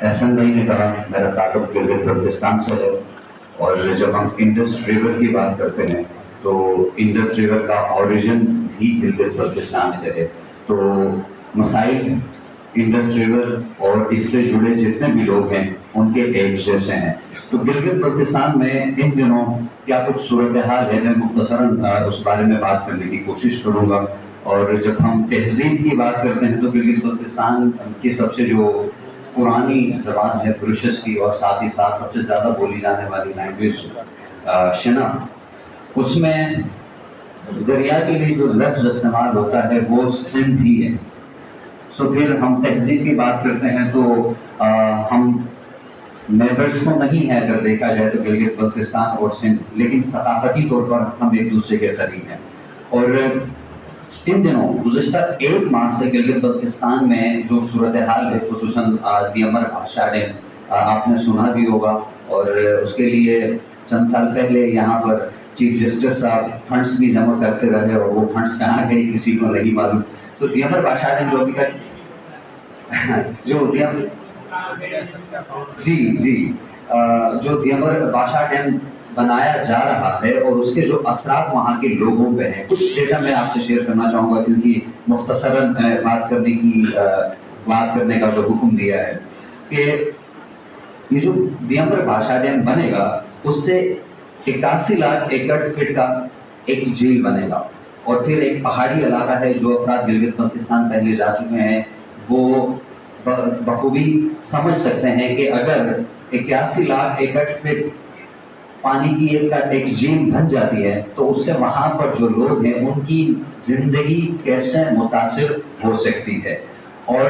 احسن بھائی نے کہا میرا تعلق گلگت بلتستان سے ہے، اور جب ہم انڈس ریور کی بات کرتے ہیں تو انڈس ریور کا اوریجن بھی گلگت بلتستان سے ہے. تو مسائل انڈس ریور اور اس سے جڑے جتنے بھی لوگ ہیں ان کے ایک جیسے ہیں. تو گلگت بلتستان میں ان دنوں کیا کچھ صورتحال ہے، میں مختصراً اس بارے میں بات کرنے کی کوشش کروں گا. اور جب ہم تہذیب کی بات کرتے ہیں تو گلگت بلتستان کی سب سے جو پرانی زبان ہے پرشس کی، اور ساتھ ہی ساتھ سب سے زیادہ بولی جانے والی لینگویج شنا، اس میں دریا کے لیے جو لفظ استعمال ہوتا ہے وہ سندھ ہی ہے. سو پھر ہم تہذیب کی بات کرتے ہیں تو ہم نیبرز تو نہیں ہے اگر دیکھا جائے تو گلگت بلتستان اور سندھ، لیکن ثقافتی طور پر ہم ایک دوسرے کے قریب ہیں. اور ان دنوں گزشتہ ایک ماہ سے گلگت بلتستان میں جو صورتحال ہے، خصوصاً دیمر بھاشا ڈیم آپ نے سنا بھی ہوگا، اور اس کے لیے چند سال پہلے یہاں پر چیف جسٹس صاحب فنڈس بھی جمع کرتے رہے، اور وہ فنڈس کہاں گئے کسی کو نہیں معلوم. تو دیمر بھاشا ڈیم جو ابھی تک جو جو دیمر بھاشا ڈیم بنایا جا رہا ہے اور اس کے جو اثرات وہاں کے لوگوں پہ ہیں، کچھ ڈیٹا میں آپ سے شیئر کرنا چاہوں گا کیونکہ مختصراً بات کرنے کا جو حکم دیا ہے کہ یہ جو دیمر بھاشا ڈیم بنے گا اس سے 81 لاکھ ایکڑ فٹ کا ایک جھیل بنے گا. اور پھر ایک پہاڑی علاقہ ہے، جو افراد گلگت بلتستان پہلے جا چکے ہیں وہ بخوبی سمجھ سکتے ہیں کہ اگر 81 لاکھ ایکڑ فٹ پانی کی ایک جھیل بن جاتی ہے تو اس سے وہاں پر جو لوگ ہیں ان کی زندگی کیسے متاثر ہو سکتی ہے. اور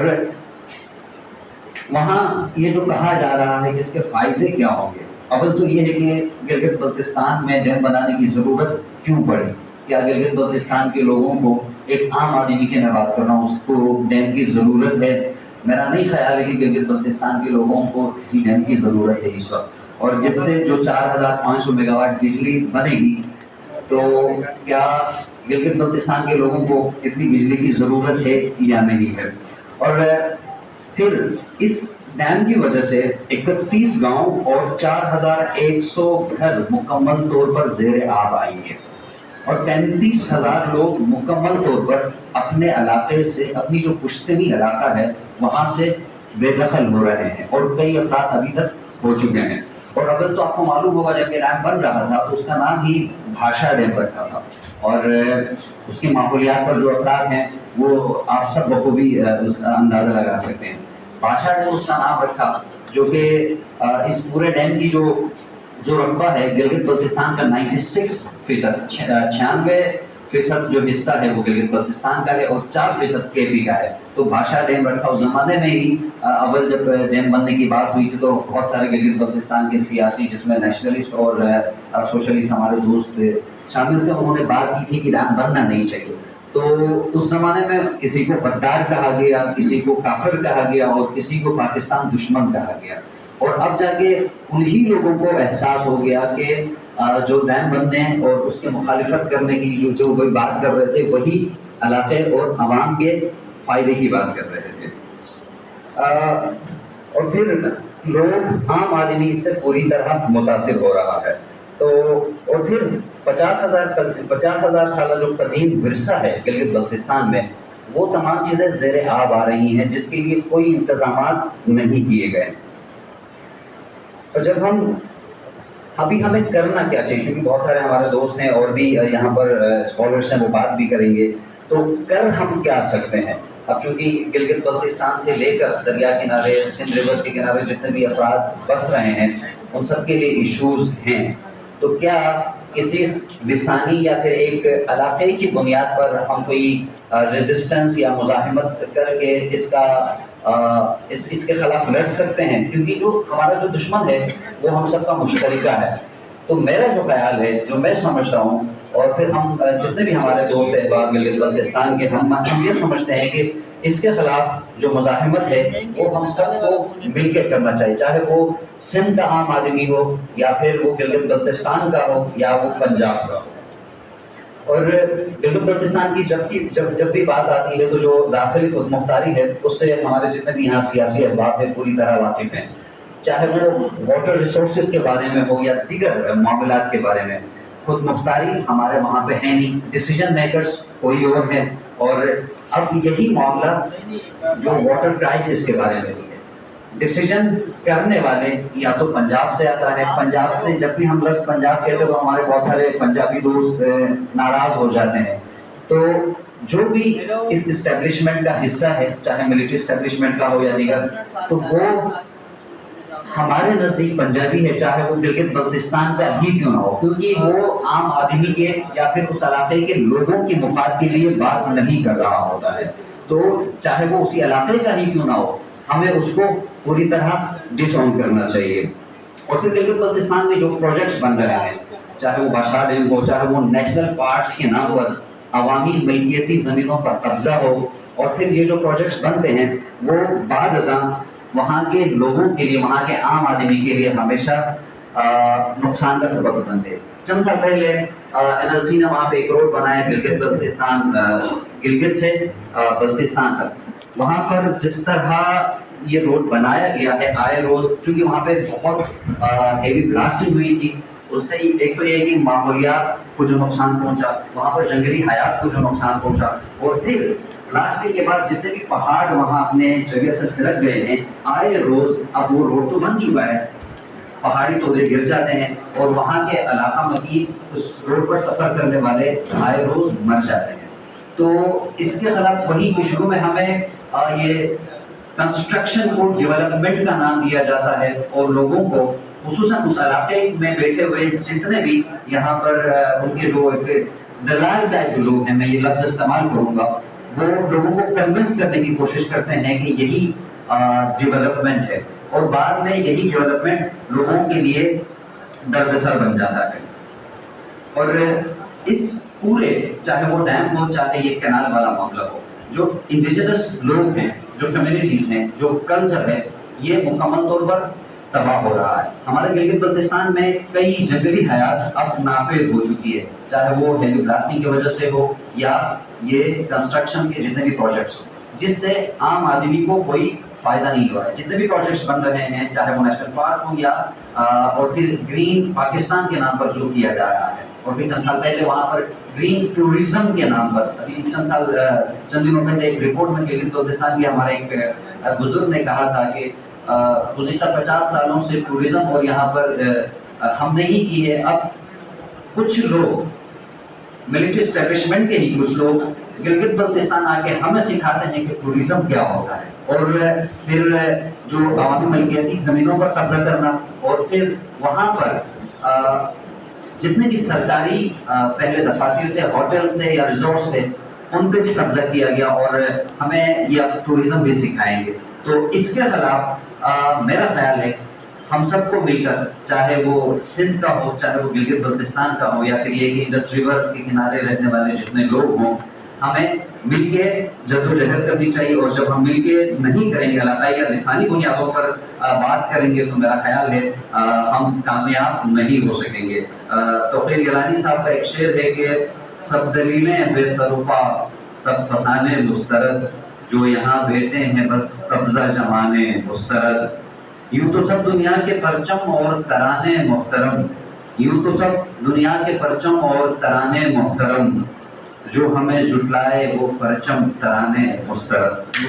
وہاں یہ جو کہا جا رہا ہے کہ اس کے فائدے کیا ہوں گے، اول تو یہ ہے کہ گلگت بلتستان میں ڈیم بنانے کی ضرورت کیوں پڑی. کیا گلگت بلتستان کے لوگوں کو، ایک عام آدمی کی میں بات کر رہا ہوں، اس کو ڈیم کی ضرورت ہے؟ میرا نہیں خیال ہے کہ گلگت بلتستان کے لوگوں کو کسی ڈیم کی ضرورت ہے اس وقت. اور جس سے جو 4500 میگا واٹ بجلی بنے گی، تو کیا گلگت بلتستان کے لوگوں کو اتنی بجلی کی ضرورت ہے یا نہیں ہے. اور پھر اس ڈیم کی وجہ سے 31 گاؤں اور 4100 گھر مکمل طور پر زیر آب آئیں گے، اور 35,000 لوگ مکمل طور پر اپنے علاقے سے، اپنی جو پشتنی علاقہ ہے وہاں سے بے دخل ہو رہے ہیں، اور کئی افراد ابھی تک ہو چکے ہیں. اور اول تو آپ کو معلوم ہوگا جب یہ ڈیم بن رہا تھا تو اس کا نام ہی بھاشا ڈیم رکھا تھا، اور اس کے ماحولیات پر جو اثرات ہیں وہ آپ سب بخوبی اندازہ لگا سکتے ہیں. بھاشا ڈیم اس کا نام رکھا، جو کہ اس پورے ڈیم کی جو رقبہ ہے گلگت بلتستان کا 96%، 96% جو حصہ ہے وہ گلگت بلتستان کا ہے، اور 4% کے پی کا ہے. تو بھاشا ڈیم رکھا. اس زمانے میں ہی اول جب ڈیم بننے کی بات ہوئی تھی تو بہت سارے گلگت بلتستان کے سیاسی، جس میں نیشنلسٹ اور سوشلسٹ ہمارے دوست شامل تھے، انہوں نے بات کی تھی کہ ڈیم بننا نہیں چاہیے. تو اس زمانے میں کسی کو غدار کہا گیا، کسی کو کافر کہا گیا، اور کسی کو پاکستان دشمن کہا گیا. اور اب جا کے انہی لوگوں کو احساس ہو گیا کہ جو ڈیم بننے اور اس کے مخالفت کرنے کی جو وہ بات کر رہے تھے، وہی علاقے اور عوام کے فائدے کی بات کر رہے تھے. اور پھر لوگ، عام آدمی اس سے پوری طرح متاثر ہو رہا ہے. تو اور پھر 50,000 سالہ جو قدیم ورثہ ہے گلگت بلتستان میں، وہ تمام چیزیں زیر آب آ رہی ہیں جس کے لیے کوئی انتظامات نہیں کیے گئے. اور جب ہمیں کرنا کیا چاہیے، کیونکہ بہت سارے ہمارے دوست ہیں اور بھی یہاں پر اسکالرس ہیں، وہ بات بھی کریں گے، تو کر ہم کیا سکتے ہیں. اب چونکہ گلگت بلتستان سے لے کر دریا کنارے، سندھ ریور کے کنارے جتنے بھی افراد بس رہے ہیں ان سب کے لیے ایشوز ہیں. تو کیا کسی لسانی یا پھر ایک علاقے کی بنیاد پر ہم کوئی ریزسٹنس یا مزاحمت کر کے اس کے خلاف لڑ سکتے ہیں، کیونکہ جو ہمارا جو دشمن ہے وہ ہم سب کا مشترکہ ہے. تو میرا جو خیال ہے، جو میں سمجھتا ہوں، اور پھر ہم جتنے بھی ہمارے دوست ہیں گلگت بلتستان کے، ہم یہ سمجھتے ہیں کہ اس کے خلاف جو مزاحمت ہے وہ ہم سب کو مل کے کرنا چاہیے، چاہے وہ سندھ کا عام آدمی ہو، یا پھر وہ گلگت بلتستان کا ہو، یا وہ پنجاب کا ہو. اور گلگت بلتستان کی جب بھی بات آتی ہے تو جو داخلی خود مختاری ہے اس سے ہمارے جتنے بھی یہاں سیاسی احباب ہیں پوری طرح واقف ہیں، چاہے وہ واٹر ریسورسز کے بارے میں ہو یا دیگر معاملات کے بارے میں۔ خود مختاری ہمارے وہاں پہ ہے نہیں، ڈیسیجن میکرز کوئی اور ہیں، اور اب یہی معاملہ جو واٹر کرائسس کے بارے میں بھی ہے، ڈیسیجن کرنے والے یا تو پنجاب سے آتا ہے، پنجاب سے جب بھی ہم لفظ پنجاب کہتے ہیں تو ہمارے بہت سارے پنجابی دوست ناراض ہو جاتے ہیں، تو جو بھی اس اسٹیبلشمنٹ کا حصہ ہے، چاہے ملٹری اسٹیبلشمنٹ کا ہو یا دیگر، تو وہ ہمارے نزدیک پنجابی ہے، چاہے وہ گلگت بلتستان کا ہی کیوں نہ ہو، کیونکہ وہ عام آدمی کے یا پھر اس علاقے کے لوگوں کے مفاد کے لیے بات نہیں کر رہا ہوتا ہے، تو چاہے وہ اسی علاقے کا ہی کیوں نہ ہو، ہمیں اس کو پوری طرح ڈس آن کرنا چاہیے۔ اور پھر گلگت بلتستان میں جو پروجیکٹس بن رہے ہیں، چاہے وہ باشا ڈیم ہو، چاہے وہ نیشنل پارکس کے نام پر عوامی ملکیتی زمینوں پر قبضہ ہو، اور پھر یہ جو پروجیکٹس بنتے ہیں وہ بعد ازاں وہاں کے لوگوں کے لیے، وہاں کے عام آدمی کے لیے ہمیشہ نقصان کا سبب بنتے ہیں۔ چند سال پہلے NLC نے وہاں پہ ایک روڈ بنایا گلگت بلتستان، گلگت سے بلتستان تک، وہاں پر جس طرح یہ روڈ بنایا گیا ہے آئے روز، چونکہ وہاں پہ بہت ہیوی بلاسٹنگ ہوئی تھی، اس سے ایک تو یہ کہ ماحولیات کو جو نقصان پہنچا، وہاں پر جنگلی حیات کو جو نقصان پہنچا، اور پھر بلاسٹنگ کے بعد جتنے بھی پہاڑ وہاں اپنے جگہ سے سرک گئے ہیں، آئے روز اب وہ روڈ تو بن چکا ہے، پہاڑی تودے گر جاتے ہیں اور وہاں کے علاقہ مکی اس روڈ پر سفر کرنے والے آئے روز مر جاتے ہیں۔ تو اس کے خلاف وہی کہ شروع میں ہمیں یہ کنسٹرکشن کو ڈیولپمنٹ کا نام دیا جاتا ہے، اور لوگوں کو خصوصاً اس علاقے میں بیٹھے ہوئے جتنے بھی یہاں پر ان کے جو ایک دلال ٹائپ جو لوگ ہیں، میں یہ لفظ استعمال کروں گا، وہ لوگوں کو کنونس کرنے کی کوشش کرتے ہیں کہ یہی ڈیولپمنٹ ہے، اور بعد میں یہی ڈیولپمنٹ لوگوں کے لیے دردسر بن جاتا ہے۔ اور اس پورے، چاہے وہ ڈیم ہو چاہے یہ کینال والا معاملہ ہو، جو انڈیجنس لوگ ہیں، جو کمیونٹیز ہیں، جو کلچر ہے، یہ مکمل طور پر تباہ ہو رہا ہے۔ ہمارے گلگت بلتستان میں کئی جنگلی حیات اب ناپید ہو چکی ہے، چاہے وہ ہیوی بلاسٹنگ کی وجہ سے ہو یا یہ کنسٹرکشن کے جتنے بھی پروجیکٹس ہوں، جس سے عام آدمی کو کوئی فائدہ نہیں ہوا ہے۔ جتنے بھی پروجیکٹس بن رہے ہیں، چاہے وہ نیشنل پارک ہو یا اور پھر گرین پاکستان کے نام پر جو کیا جا رہا ہے، اور پھر چند سال پہلے وہاں پر گرین ٹورزم کے نام پر، ابھی چند دنوں پہلے ایک رپورٹ میں گلگت بلتستان کے ہمارے ایک بزرگ نے کہا تھا کہ گزشتہ 50 سالوں سے ٹورزم اور یہاں پر ہم نے ہی کی ہے، اب کچھ لوگ ملٹری اسٹیبلشمنٹ کے ہی کچھ لوگ گلگت بلتستان آ کے ہمیں سکھاتے ہیں کہ ٹورزم کیا ہوتا ہے، اور پھر جو عوامی ملکیتی زمینوں پر قبضہ کرنا، اور پھر وہاں پر جتنے بھی سرکاری پہلے دفاتر تھے، ہوٹلز تھے یا ریزورٹس تھے، ان پہ بھی قبضہ کیا گیا، اور ہمیں یہ ٹورزم بھی سکھائیں گے۔ تو اس کے خلاف میرا خیال ہے ہم سب کو مل کر، چاہے وہ سندھ کا ہو چاہے وہ گلگت بلتستان کا ہو، یا پھر یہ کہ انڈس ریور کے کنارے رہنے والے جتنے لوگ ہوں، ہمیں مل کے جدوجہد کرنی چاہیے، اور جب ہم مل کے نہیں کریں گے، علاقائی یا لسانی بنیادوں پر بات کریں گے، تو میرا خیال ہے ہم کامیاب نہیں ہو سکیں گے۔ توقیر گیلانی صاحب کا ایک شعر ہے کہ سب دلیلیں بے سروپا، سب فسانے مسترد، جو یہاں بیٹھے ہیں بس قبضہ جمانے مسترد، یوں تو سب دنیا کے پرچم اور ترانے محترم، یوں تو سب دنیا کے پرچم اور ترانے محترم، جو ہمیں جھٹلائے وہ پرچم ترانے مسترد۔